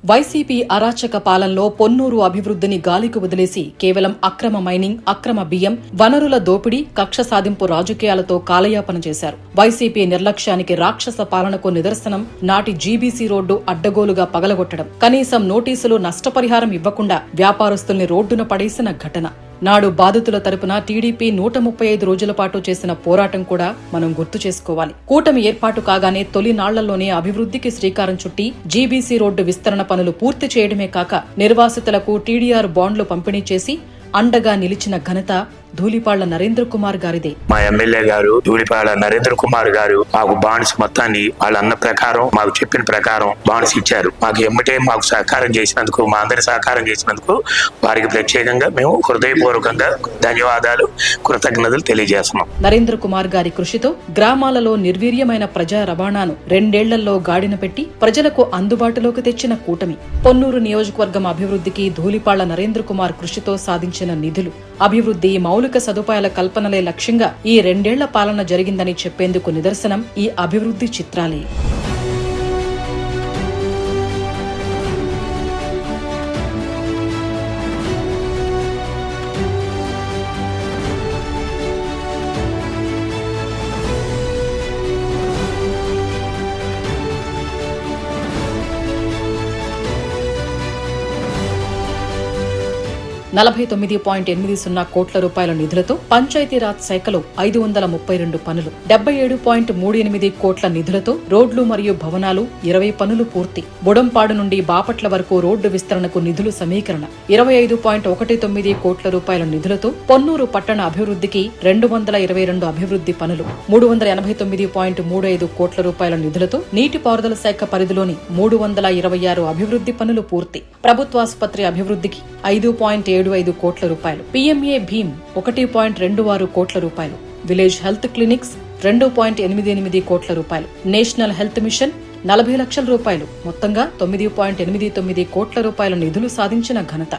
YCP అరాచక పాలనలో పొన్నూరు అభివృద్ధిని గాలికి వదిలేసి కేవలం అక్రమ మైనింగ్, అక్రమ బియ్యం, వనరుల దోపిడీ, కక్ష సాధింపు రాజకీయాలతో కాలయాపన చేశారు. వైసీపీ నిర్లక్ష్యానికి, రాక్షస పాలనకు నిదర్శనం నాటి జీబీసీ రోడ్డు అడ్డగోలుగా పగలగొట్టడం, కనీసం నోటీసులు, నష్టపరిహారం ఇవ్వకుండా వ్యాపారస్తుల్ని రోడ్డున పడేసిన ఘటన. నాడు బాధితుల తరపున టీడీపీ 135 రోజుల పాటు చేసిన పోరాటం కూడా మనం గుర్తు చేసుకోవాలి. కూటమి ఏర్పాటు కాగానే తొలి నాళ్లలోనే అభివృద్ధికి శ్రీకారం చుట్టి జీబీసీ రోడ్డు విస్తరణ పనులు పూర్తి చేయడమే కాక నిర్వాసితులకు టీడీఆర్ బాండ్లు పంపిణీ చేసి అండగా నిలిచిన ఘనత ధూళిపాళ్ల నరేంద్ర కుమార్ గారిదే. మా ఎమ్మెల్యే గారు ధూళిపాళ్ల నరేంద్ర కుమార్ గారు మాకు బాండ్స్ మొత్తాన్ని వాళ్ళ అన్న ప్రకారం, మాకు చెప్పిన ప్రకారం బాండ్స్ ఇచ్చారు. మాకు ఎమ్మటే మాకు సహకారం చేసినందుకు, మా అందరి సహకారం చేసినందుకు వారికి ప్రత్యేకంగా మేము హృదయపూర్వకంగా ధన్యవాదాలు, కృతజ్ఞతలు తెలియజేస్తున్నాం. నరేంద్ర కుమార్ గారి కృషితో గ్రామాలలో నిర్వీర్యమైన ప్రజా రవాణాను 2 ఏళ్లలో గాడిన పెట్టి ప్రజలకు అందుబాటులోకి తెచ్చిన కూటమి. పొన్నూరు నియోజకవర్గం అభివృద్ధికి ధూళిపాళ్ల నరేంద్ర కుమార్ కృషితో సాధించిన నిధులు, అభివృద్ధి, మౌలిక సదుపాయాల కల్పనలే లక్ష్యంగా ఈ 2 ఏళ్ల పాలన జరిగిందని చెప్పేందుకు నిదర్శనం ఈ అభివృద్ధి చిత్రాలే. $49.80 కోట్ల రూపాయల నిధులతో పంచాయతీరాజ్ శాఖలో 532 పనులు, 77.38 కోట్ల నిధులతో రోడ్లు మరియు భవనాలు 20 పనులు పూర్తి. బుడంపాడు నుండి బాపట్ల వరకు రోడ్డు విస్తరణకు నిధులు సమీకరణ, 25.19 కోట్ల రూపాయల నిధులతో పొన్నూరు పట్టణ అభివృద్ధికి 222 అభివృద్ధి పనులు, 389.35 కోట్ల రూపాయల నిధులతో నీటిపారుదల శాఖ పరిధిలోని 326 అభివృద్ధి పనులు పూర్తి. ప్రభుత్వాసుపత్రి అభివృద్ధికి 5.75 కోట్ల రూపాయలు, పీఎంఏ భీమ్ 1.26 కోట్ల రూపాయలు, విలేజ్ హెల్త్ క్లినిక్స్ 2.88 కోట్ల రూపాయలు, నేషనల్ హెల్త్ మిషన్ 40 లక్షల రూపాయలు, మొత్తంగా 9.89 కోట్ల రూపాయల నిధులు సాధించిన ఘనత.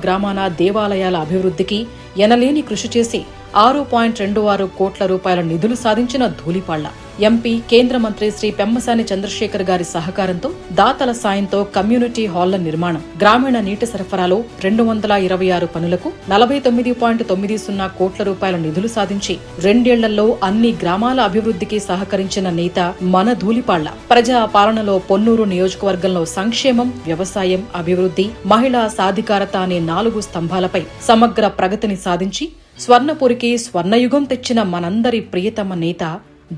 గ్రామాన దేవాలయాల అభివృద్ధికి ఎనలేని కృషి చేసి 6.26 కోట్ల రూపాయల నిధులు సాధించిన ధూళిపాళ్ల. ఎంపీ, కేంద్ర మంత్రి శ్రీ పెమ్మసాని చంద్రశేఖర్ గారి సహకారంతో, దాతల సాయంతో కమ్యూనిటీ హాళ్ల నిర్మాణం, గ్రామీణ నీటి సరఫరాలో 226 పనులకు 49.90 కోట్ల రూపాయల నిధులు సాధించి 2 ఏళ్లలో అన్ని గ్రామాల అభివృద్ధికి సహకరించిన నేత మన ధూళిపాళ్ల. ప్రజా పాలనలో పొన్నూరు నియోజకవర్గంలో సంక్షేమం, వ్యవసాయం, అభివృద్ధి, మహిళా సాధికారత అనే 4 స్తంభాలపై సమగ్ర ప్రగతిని సాధించి స్వర్ణపురికి స్వర్ణయుగం తెచ్చిన మనందరి ప్రియతమ నేత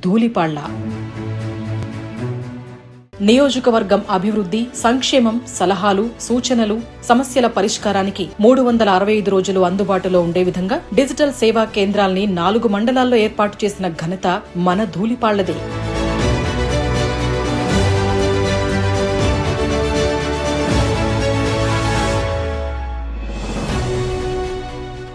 ధూళిపాళ్ల. నియోజకవర్గం అభివృద్ధి, సంక్షేమం, సలహాలు, సూచనలు, సమస్యల పరిష్కారానికి 365 రోజులు అందుబాటులో ఉండే విధంగా డిజిటల్ సేవా కేంద్రాల్ని 4 మండలాల్లో ఏర్పాటు చేసిన ఘనత మన ధూళిపాళ్లదే.